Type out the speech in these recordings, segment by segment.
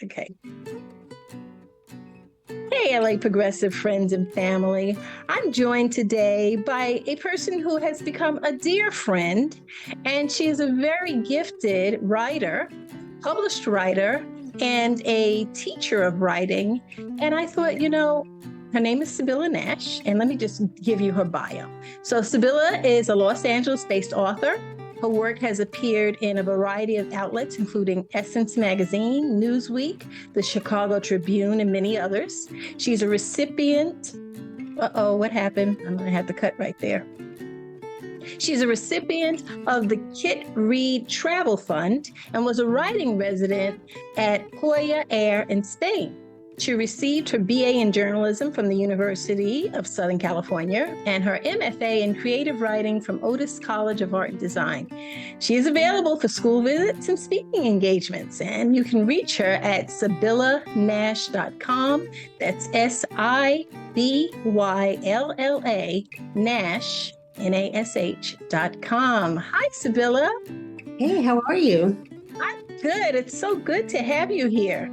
Okay. Hey, LA Progressive friends and family. I'm joined today by a person who has become a dear friend, and she is a very gifted writer, published writer, and a teacher of writing. And I thought, her name is Sibylla Nash, and let me just give you her bio. So, Sibylla is a Los Angeles based author. Her work has appeared in a variety of outlets, including Essence Magazine, Newsweek, the Chicago Tribune, and many others. She's a recipient. What happened? I'm going to have to cut right there. She's a recipient of the Kit Reed Travel Fund and was a writing resident at Joya Aire in Spain. She received her BA in journalism from the University of Southern California and her MFA in creative writing from Otis College of Art and Design. She is available for school visits and speaking engagements, and you can reach her at SibyllaNash.com. That's SIBYLLA Nash, NASH.com. Hi, Sibylla. Hey, how are you? I'm good. It's so good to have you here.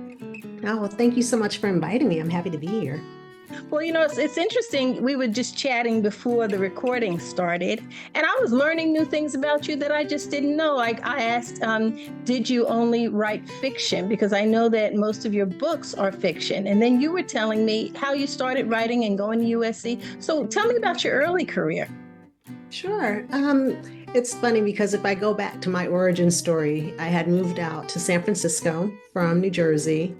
Oh, well, thank you so much for inviting me. I'm happy to be here. Well, it's interesting. We were just chatting before the recording started, and I was learning new things about you that I just didn't know. Like I asked, did you only write fiction? Because I know that most of your books are fiction. And then you were telling me how you started writing and going to USC. So tell me about your early career. Sure. It's funny because if I go back to my origin story, I had moved out to San Francisco from New Jersey.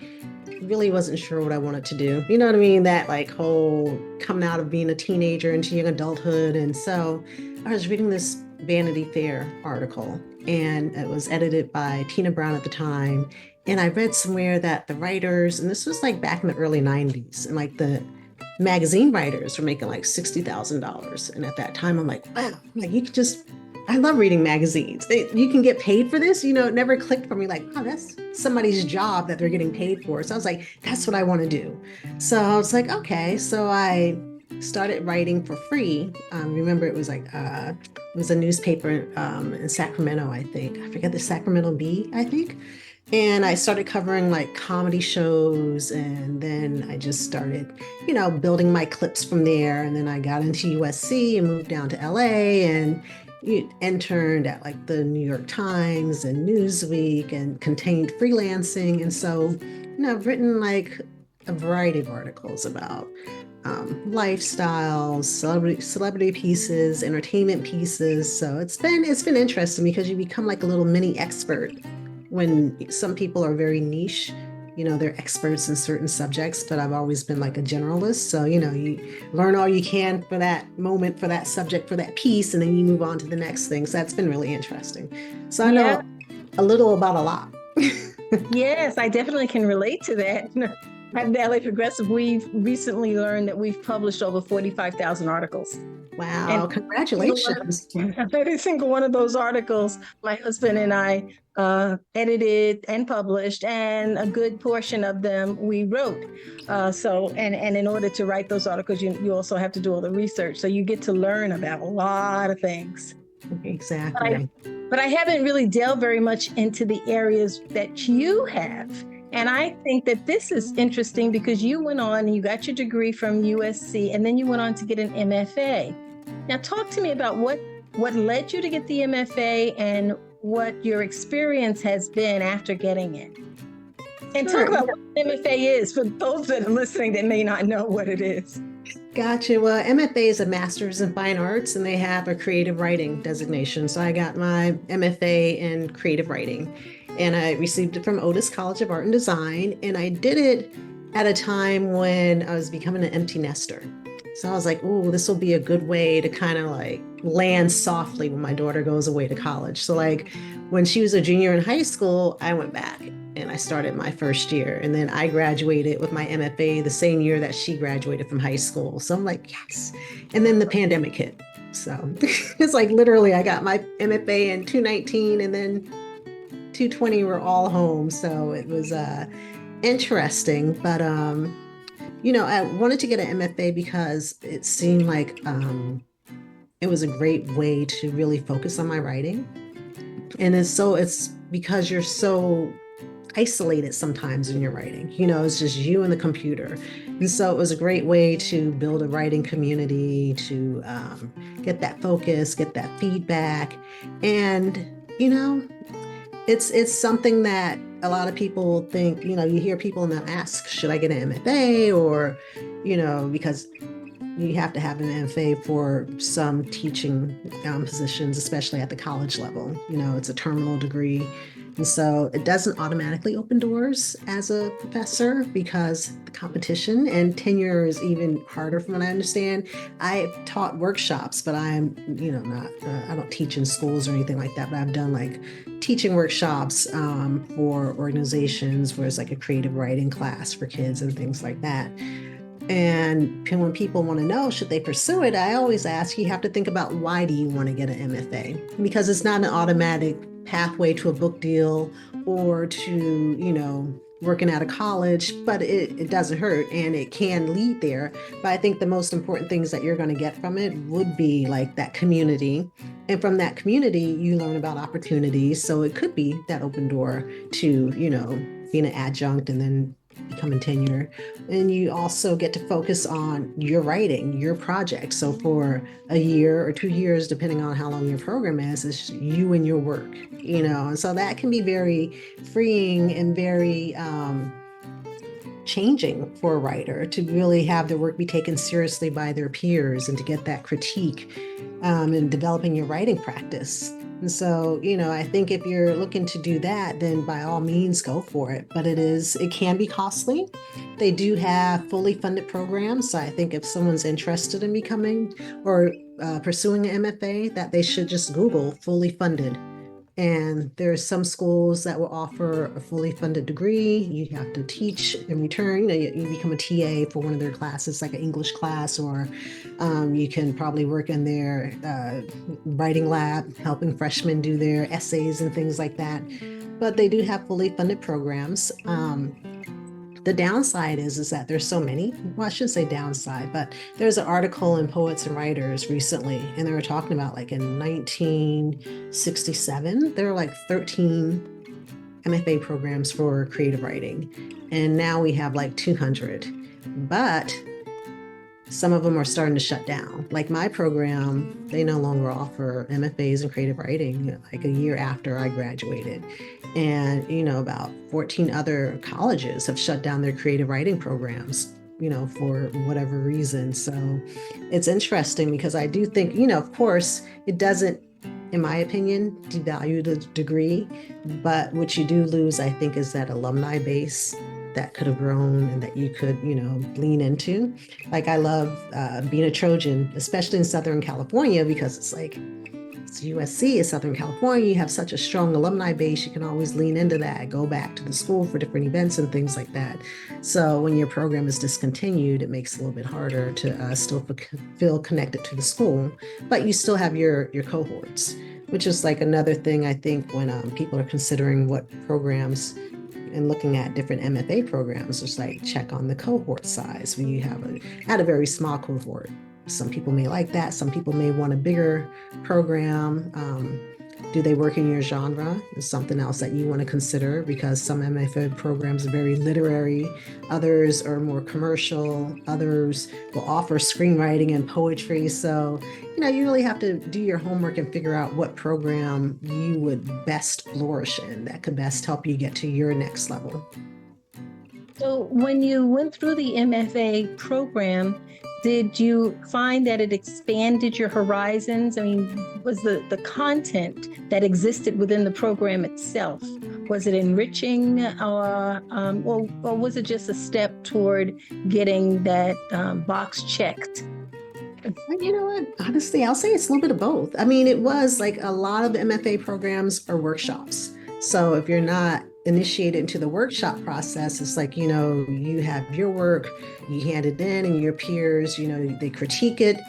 Really wasn't sure what I wanted to do. You know what I mean? That like whole coming out of being a teenager into young adulthood. And so I was reading this Vanity Fair article, and it was edited by Tina Brown at the time. And I read somewhere that the writers, and this was like back in the early 90s, and like the magazine writers were making like $60,000. And at that time, I'm like, wow, like you could just, I love reading magazines. You can get paid for this. It never clicked for me like, oh, that's somebody's job that they're getting paid for. So I was like, that's what I want to do. So I was like, okay. So I started writing for free. Remember, it was like, it was a newspaper in Sacramento, I think. I forget, the Sacramento Bee, I think. And I started covering like comedy shows, and then I just started, building my clips from there. And then I got into USC and moved down to LA and interned at like the New York Times and Newsweek and contained freelancing. And so, I've written like a variety of articles about lifestyles, celebrity pieces, entertainment pieces. So it's been interesting because you become like a little mini expert when some people are very niche. They're experts in certain subjects, but I've always been like a generalist. So, you learn all you can for that moment, for that subject, for that piece, and then you move on to the next thing. So that's been really interesting. So I know a little about a lot. Yes, I definitely can relate to that. At LA Progressive, we've recently learned that we've published over 45,000 articles. Wow, and congratulations. Every single one of those articles, my husband and I edited and published, and a good portion of them we wrote. And in order to write those articles, you also have to do all the research. So you get to learn about a lot of things. Exactly. But I haven't really delved very much into the areas that you have. And I think that this is interesting because you went on and you got your degree from USC, and then you went on to get an MFA. Now, talk to me about what led you to get the MFA and what your experience has been after getting it. And talk about what MFA is for those that are listening that may not know what it is. Gotcha. Well, MFA is a Master's in Fine Arts, and they have a creative writing designation. So I got my MFA in creative writing, and I received it from Otis College of Art and Design. And I did it at a time when I was becoming an empty nester. So I was like, oh, this will be a good way to kind of like land softly when my daughter goes away to college. So like when she was a junior in high school, I went back and I started my first year. And then I graduated with my MFA the same year that she graduated from high school. So I'm like, yes. And then the pandemic hit. So it's like literally I got my MFA in 2019, and then 2020 we're all home. So it was interesting. But I wanted to get an MFA because it seemed like it was a great way to really focus on my writing. And it's because you're so isolated sometimes in your writing. It's just you and the computer. And so it was a great way to build a writing community, to get that focus, get that feedback. And, it's something that a lot of people think, you hear people now ask, should I get an MFA? Or, because you have to have an MFA for some teaching positions, especially at the college level. It's a terminal degree. And so it doesn't automatically open doors as a professor because the competition and tenure is even harder from what I understand. I've taught workshops, but I'm, not, I don't teach in schools or anything like that, but I've done like teaching workshops for organizations where it's like a creative writing class for kids and things like that. And when people want to know, should they pursue it? I always ask, you have to think about, why do you want to get an MFA? Because it's not an automatic pathway to a book deal or to, working out of college, but it doesn't hurt and it can lead there. But I think the most important things that you're going to get from it would be like that community. And from that community, you learn about opportunities. So it could be that open door to, being an adjunct and then becoming tenure. And you also get to focus on your writing, your project. So for a year or 2 years, depending on how long your program is, it's you and your work, and so that can be very freeing and very changing for a writer, to really have their work be taken seriously by their peers and to get that critique in developing your writing practice. And so, I think if you're looking to do that, then by all means go for it. But it can be costly. They do have fully funded programs. So I think if someone's interested in becoming or pursuing an MFA, that they should just Google fully funded. And there's some schools that will offer a fully funded degree. You have to teach in return. You become a TA for one of their classes, like an English class, or you can probably work in their writing lab, helping freshmen do their essays and things like that. But they do have fully funded programs. The downside is that there's so many. Well, I shouldn't say downside, but there's an article in Poets and Writers recently, and they were talking about like in 1967, there were like 13 MFA programs for creative writing. And now we have like 200. But some of them are starting to shut down. Like my program, they no longer offer MFAs in creative writing like a year after I graduated. And, about 14 other colleges have shut down their creative writing programs, for whatever reason. So it's interesting because I do think, of course, it doesn't, in my opinion, devalue the degree. But what you do lose, I think, is that alumni base that could have grown and that you could, lean into. Like I love being a Trojan, especially in Southern California, because it's like, it's USC, it's Southern California. You have such a strong alumni base. You can always lean into that, go back to the school for different events and things like that. So when your program is discontinued, it makes it a little bit harder to still feel connected to the school, but you still have your cohorts, which is like another thing I think when people are considering what programs and looking at different MFA programs, just like check on the cohort size. When you have at a very small cohort, some people may like that. Some people may want a bigger program. Do they work in your genre? Is something else that you want to consider, because some MFA programs are very literary, others are more commercial, others will offer screenwriting and poetry. So, you really have to do your homework and figure out what program you would best flourish in that could best help you get to your next level. So when you went through the MFA program, did you find that it expanded your horizons? I mean, was the content that existed within the program itself, was it enriching or was it just a step toward getting that box checked? You know what? Honestly, I'll say it's a little bit of both. I mean, it was like a lot of the MFA programs are workshops. So if you're not initiated into the workshop process, it's like, you have your work, you hand it in, and your peers, they critique it.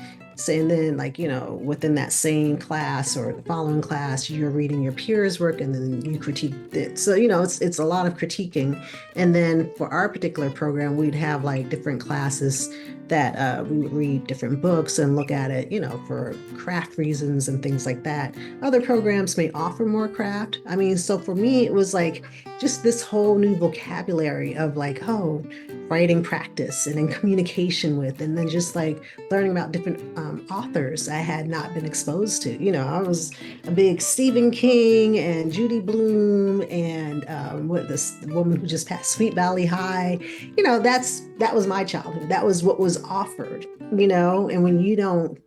And then like, within that same class or the following class, you're reading your peers' work and then you critique it. So, it's a lot of critiquing. And then for our particular program, we'd have like different classes that we would read different books and look at it, for craft reasons and things like that. Other programs may offer more craft. I mean, so for me, it was like just this whole new vocabulary of like, oh, writing practice and in communication with, and then just like learning about different authors I had not been exposed to. I was a big Stephen King and Judy Blume and what this woman who just passed, Sweet Valley High. That was my childhood. That was what was offered. And when you don't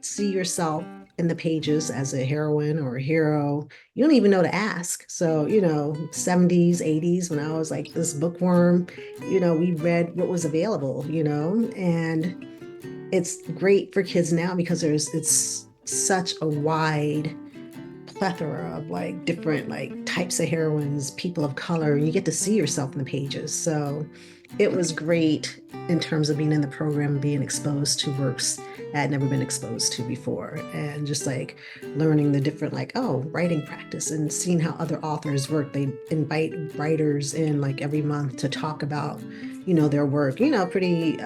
see yourself in the pages as a heroine or a hero, you don't even know to ask. So, 70s, 80s, when I was like this bookworm, we read what was available, and it's great for kids now because it's such a wide plethora of like different like types of heroines, people of color, and you get to see yourself in the pages. So it was great in terms of being in the program, being exposed to works I had never been exposed to before, and just like learning the different like, writing practice and seeing how other authors work. They invite writers in like every month to talk about, their work, pretty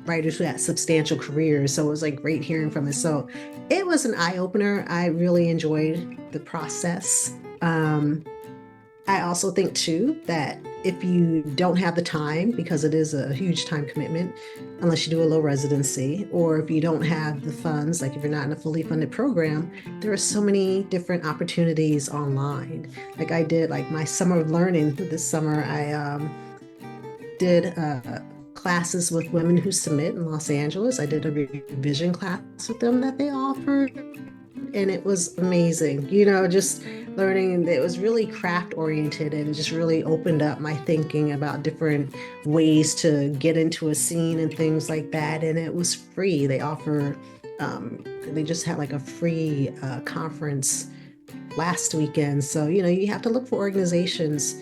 writers who had substantial careers. So it was like great hearing from it. So it was an eye opener. I really enjoyed the process. I also think too that if you don't have the time, because it is a huge time commitment, unless you do a low residency, or if you don't have the funds, like if you're not in a fully funded program, there are so many different opportunities online. Like I did like my summer of learning this summer, I did classes with women who submit in Los Angeles. I did a revision class with them that they offered, and it was amazing. Just learning. It was really craft oriented and just really opened up my thinking about different ways to get into a scene and things like that. And it was free. They offer, they just had like a free conference last weekend. So, you have to look for organizations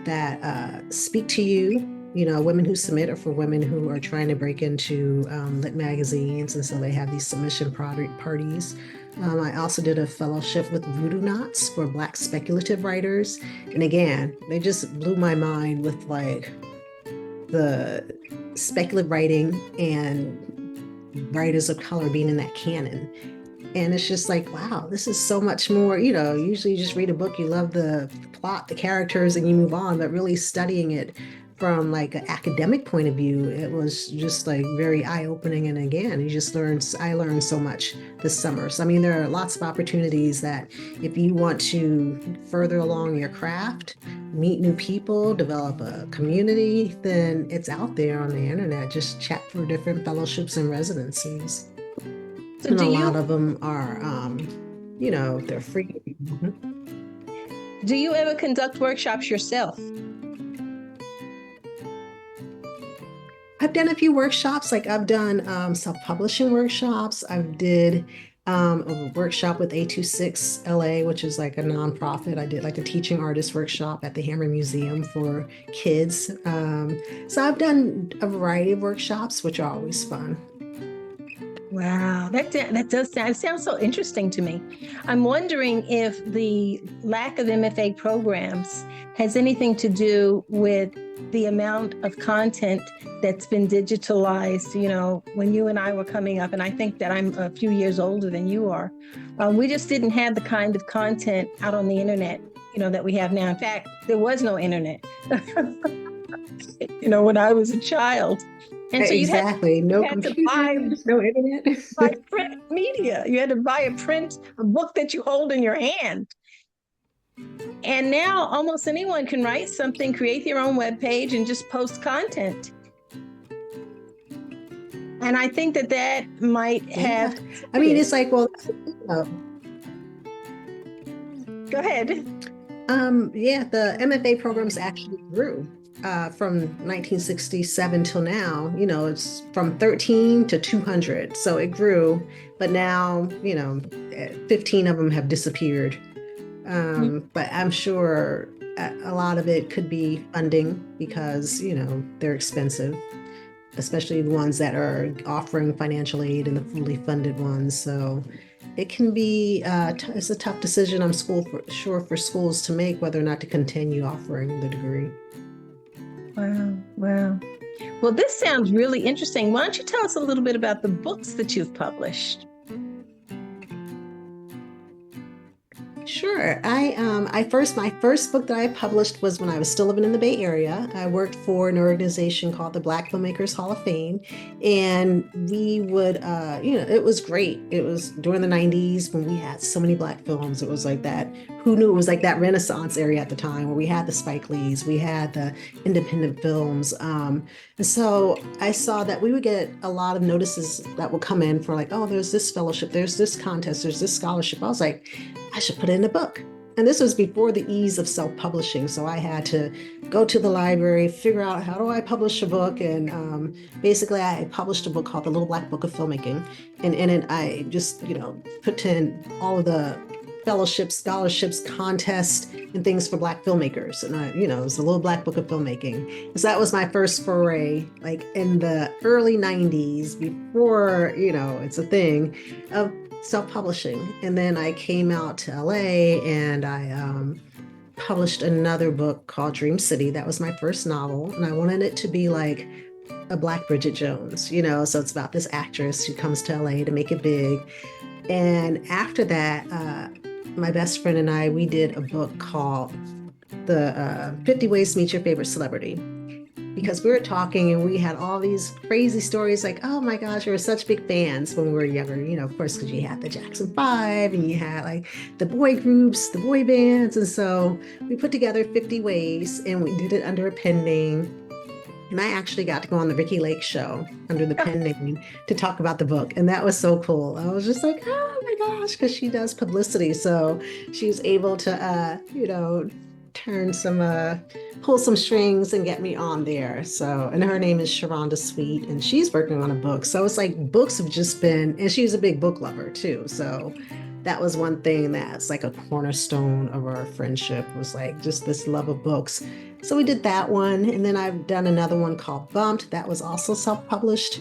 that speak to you. Women who submit, or for women who are trying to break into lit magazines. And so they have these submission parties. I also did a fellowship with Voodoo Knots for Black speculative writers. And again, they just blew my mind with like the speculative writing and writers of color being in that canon. And it's just like, wow, this is so much more. Usually you just read a book, you love the plot, the characters, and you move on, but really studying it from like an academic point of view, it was just like very eye-opening. And again, I learned so much this summer. So, I mean, there are lots of opportunities that if you want to further along your craft, meet new people, develop a community, then it's out there on the internet. Just check for different fellowships and residencies. So and a lot of them are, they're free. Do you ever conduct workshops yourself? I've done a few workshops. Like I've done self-publishing workshops. I did a workshop with A26 LA, which is like a nonprofit. I did like a teaching artist workshop at the Hammer Museum for kids. So I've done a variety of workshops, which are always fun. Wow, that sounds so interesting to me. I'm wondering if the lack of MFA programs has anything to do with the amount of content that's been digitalized. When you and I were coming up, and I think that I'm a few years older than you are, we just didn't have the kind of content out on the internet, that we have now. In fact, there was no internet, when I was a child. And so exactly. No computer, no internet. Buy print media. You had to buy a book that you hold in your hand. And now almost anyone can write something, create their own webpage, and just post content. And I think that might have. I mean, it's like, well, go ahead. The MFA programs actually grew. From 1967 till now, it's from 13 to 200. So it grew, but now, 15 of them have disappeared. But I'm sure a lot of it could be funding because, they're expensive. especially the ones that are offering financial aid and the fully funded ones. So it can be, it's a tough decision, sure for schools to make whether or not to continue offering the degree. Wow, wow. Well, this sounds really interesting. Why don't you tell us a little bit about the books that you've published? Sure. My first book that I published was when I was still living in the Bay Area. I worked for an organization called the Black Filmmakers Hall of Fame, and we would, it was great. It was during the '90s when we had so many Black films. It was like that. Who knew it was like that Renaissance area at the time where we had the Spike Lees, we had the independent films. And so I saw that we would get a lot of notices that would come in for like, oh, there's this fellowship, there's this contest, there's this scholarship. I was like, I should put it in a book. And this was before the ease of self-publishing. So I had to go to the library, figure out how do I publish a book. And basically I published a book called The Little Black Book of Filmmaking. And in it, I just, put in all of the fellowships, scholarships, contests, and things for Black filmmakers. And it was the Little Black Book of Filmmaking. So that was my first foray, like in the early '90s, before, it's a thing, of self-publishing. And then I came out to LA and I published another book called Dream City. That was my first novel. And I wanted it to be like a Black Bridget Jones, so it's about this actress who comes to LA to make it big. And after that, my best friend and I, we did a book called The 50 Ways to Meet Your Favorite Celebrity. Because we were talking and we had all these crazy stories like, oh my gosh, we were such big fans when we were younger, of course, because you had the Jackson 5 and you had like the boy groups, the boy bands. And so we put together 50 Ways and we did it under a pen name. And I actually got to go on the Ricky Lake show under the pen name to talk about the book. And that was so cool. I was just like, oh my gosh, because she does publicity. So she was able to, pull some strings and get me on there. So, and her name is Sharonda Sweet, and she's working on a book. So it's like books have just been, and she's a big book lover too. So that was one thing that's like a cornerstone of our friendship, was like just this love of books. So we did that one. And then I've done another one called Bumped. That was also self-published.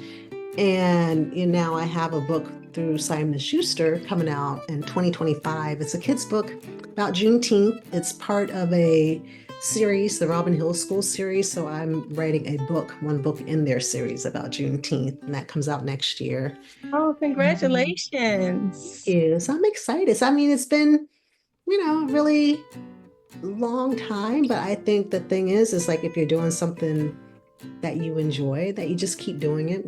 And now I have a book through Simon & Schuster coming out in 2025. It's a kid's book about Juneteenth. It's part of a series, the Robin Hill School series. So I'm writing one book in their series about Juneteenth, and that comes out next year. Oh, congratulations. So I'm excited. So, I mean, it's been, a really long time, but I think the thing is like if you're doing something that you enjoy, that you just keep doing it,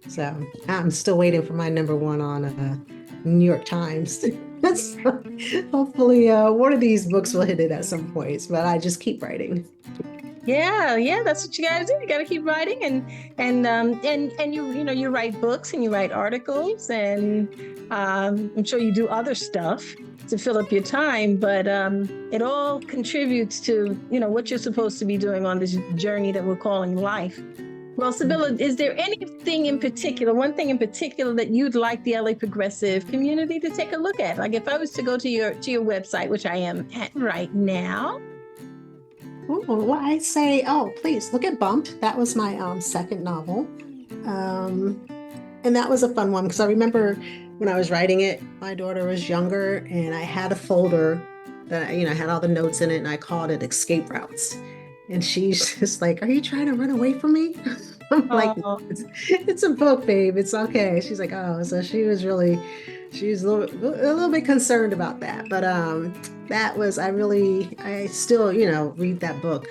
So I'm still waiting for my number one on New York Times. Hopefully one of these books will hit it at some point, but I just keep writing. Yeah, that's what you gotta do. You gotta keep writing, and you write books and you write articles, and I'm sure you do other stuff to fill up your time, but it all contributes to what you're supposed to be doing on this journey that we're calling life. Well, Sibylla, is there anything in particular, one thing in particular that you'd like the LA Progressive community to take a look at? Like if I was to go to your website, which I am at right now. Well, I'd say, please look at Bumped. That was my second novel. And that was a fun one because I remember when I was writing it, my daughter was younger and I had a folder that, had all the notes in it, and I called it Escape Routes. And she's just like, are you trying to run away from me? I'm like, it's a book, babe. It's okay. She's like, oh, so she was a little bit concerned about that. But I still, read that book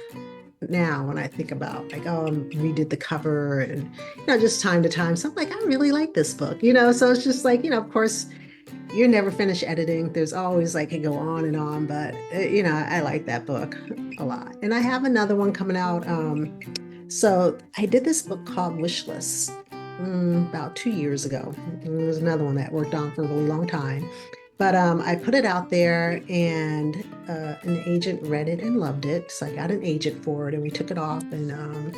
now when I think about like, redid the cover and, just time to time. So I'm like, I really like this book, so it's just like, of course, you're never finished editing. There's always like, it go on and on, but I like that book a lot. And I have another one coming out. So I did this book called Wish List about 2 years ago. And there was another one that worked on for a really long time. But I put it out there and an agent read it and loved it. So I got an agent for it and we took it off and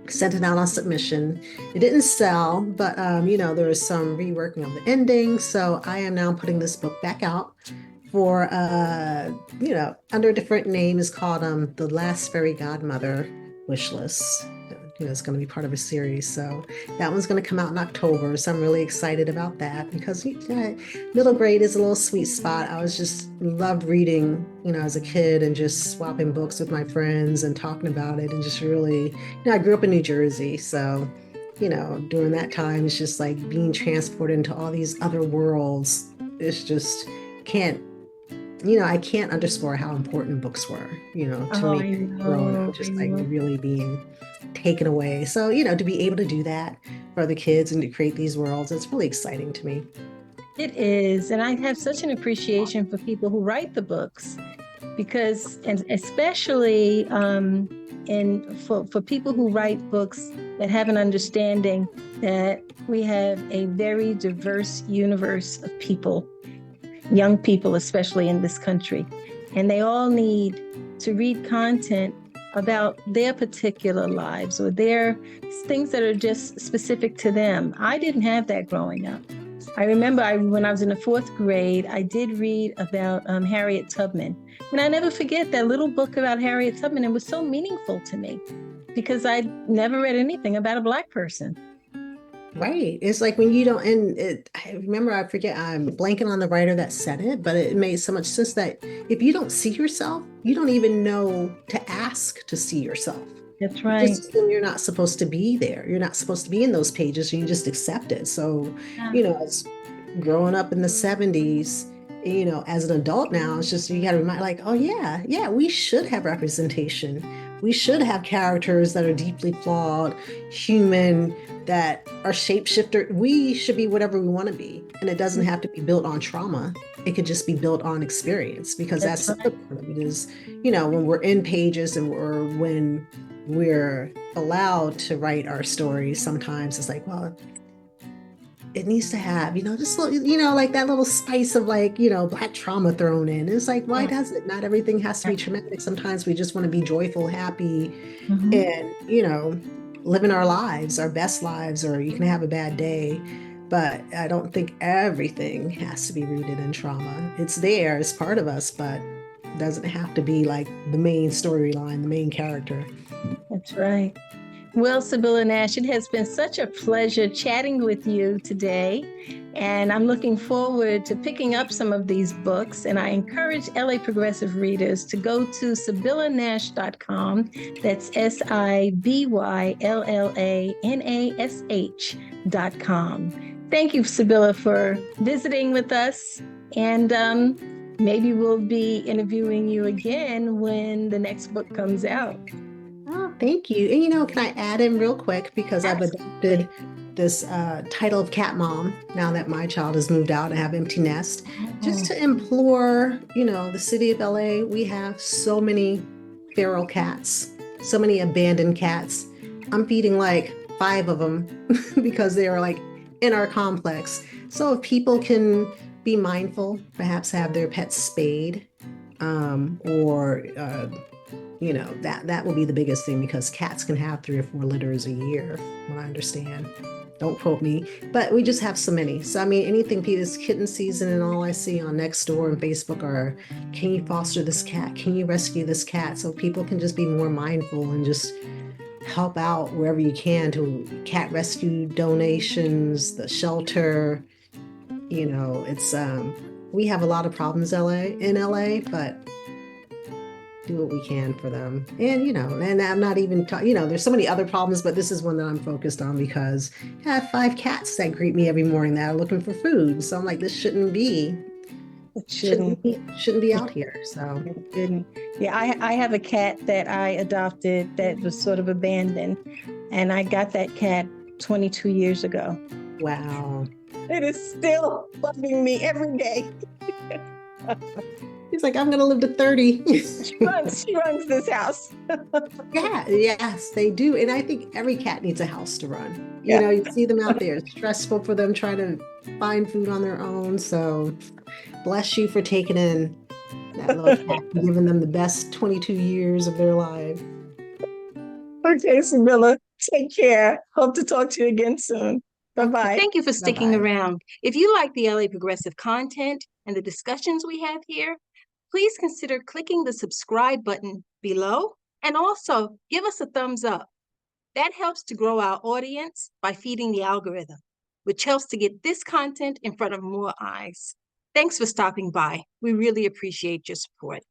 sent it out on submission. It didn't sell, but there was some reworking of the ending. So I am now putting this book back out for under a different name. Is called The Last Fairy Godmother Wish List. it's going to be part of a series. So that one's going to come out in October. So I'm really excited about that because middle grade is a little sweet spot. I was just loved reading, as a kid and just swapping books with my friends and talking about it and just really, I grew up in New Jersey. So, during that time, it's just like being transported into all these other worlds. It's just can't I can't underscore how important books were, to Oh, me I growing know, up, I just like know. really being taken away. So, to be able to do that for other kids and to create these worlds, it's really exciting to me. It is. And I have such an appreciation for people who write the books because, and especially for people who write books that have an understanding that we have a very diverse universe of people, young people, especially in this country, and they all need to read content about their particular lives or their things that are just specific to them. I didn't have that growing up. I remember when I was in the fourth grade, I did read about Harriet Tubman. And I never forget that little book about Harriet Tubman. It was so meaningful to me because I'd never read anything about a Black person. Right. It's like when you don't, and I remember, I forget, I'm blanking on the writer that said it, but it made so much sense that if you don't see yourself, you don't even know to ask to see yourself. That's You right. just assume you're not supposed to be there. You're not supposed to be in those pages, and you just accept it. So, Yeah. as growing up in the 70s, as an adult now, it's just you got to remind, like, oh, yeah, yeah, we should have representation. We should have characters that are deeply flawed, human, that are shapeshifter. We should be whatever we want to be. And it doesn't have to be built on trauma. It could just be built on experience because That's that's the right. other part of it is, when we're in pages or when we're allowed to write our stories, sometimes it's like, well, it needs to have, just little, like that little spice of like, Black trauma thrown in. It's like, why does it? Not everything has to be traumatic. Sometimes we just want to be joyful, happy, Mhm. and, living our lives, our best lives, or you can have a bad day. But I don't think everything has to be rooted in trauma. It's there, it's part of us, but it doesn't have to be like the main storyline, the main character. That's right. Well, Sibylla Nash, it has been such a pleasure chatting with you today. And I'm looking forward to picking up some of these books. And I encourage LA Progressive readers to go to SibyllaNash.com. That's Sibyllanash.com. Thank you, Sibylla, for visiting with us. And maybe we'll be interviewing you again when the next book comes out. Oh, thank you. And can I add in real quick because I've Absolutely. adopted this title of cat mom now that my child has moved out and have empty nest, just Oh, to implore, the city of LA. We have so many feral cats, so many abandoned cats. I'm feeding like 5 of them because they are like in our complex. So if people can be mindful, perhaps have their pets spayed, or that will be the biggest thing because cats can have 3 or 4 litters a year, what I understand. Don't quote me, but we just have so many. So I mean, anything, it's kitten season, and all I see on Nextdoor and Facebook are, can you foster this cat? Can you rescue this cat? So people can just be more mindful and just help out wherever you can to cat rescue donations, the shelter. It's we have a lot of problems in LA, but do what we can for them. And, and I'm not even talking, there's so many other problems, but this is one that I'm focused on because I have 5 cats that greet me every morning that are looking for food. So I'm like, this it shouldn't. shouldn't be out here. So, It shouldn't. Yeah, I have a cat that I adopted that was sort of abandoned, and I got that cat 22 years ago. wow. It is still bugging me every day. He's like, I'm going to live to 30. She runs this house. Yeah, yes, they do. And I think every cat needs a house to run. Yeah. You see them out there. It's stressful for them trying to find food on their own. So bless you for taking in that little cat and giving them the best 22 years of their life. Okay, Sibylla, take care. Hope to talk to you again soon. Okay, Bye-bye. Thank you for sticking bye-bye. around. If you like the LA Progressive content and the discussions we have here, please consider clicking the subscribe button below and also give us a thumbs up. That helps to grow our audience by feeding the algorithm, which helps to get this content in front of more eyes. Thanks for stopping by. We really appreciate your support.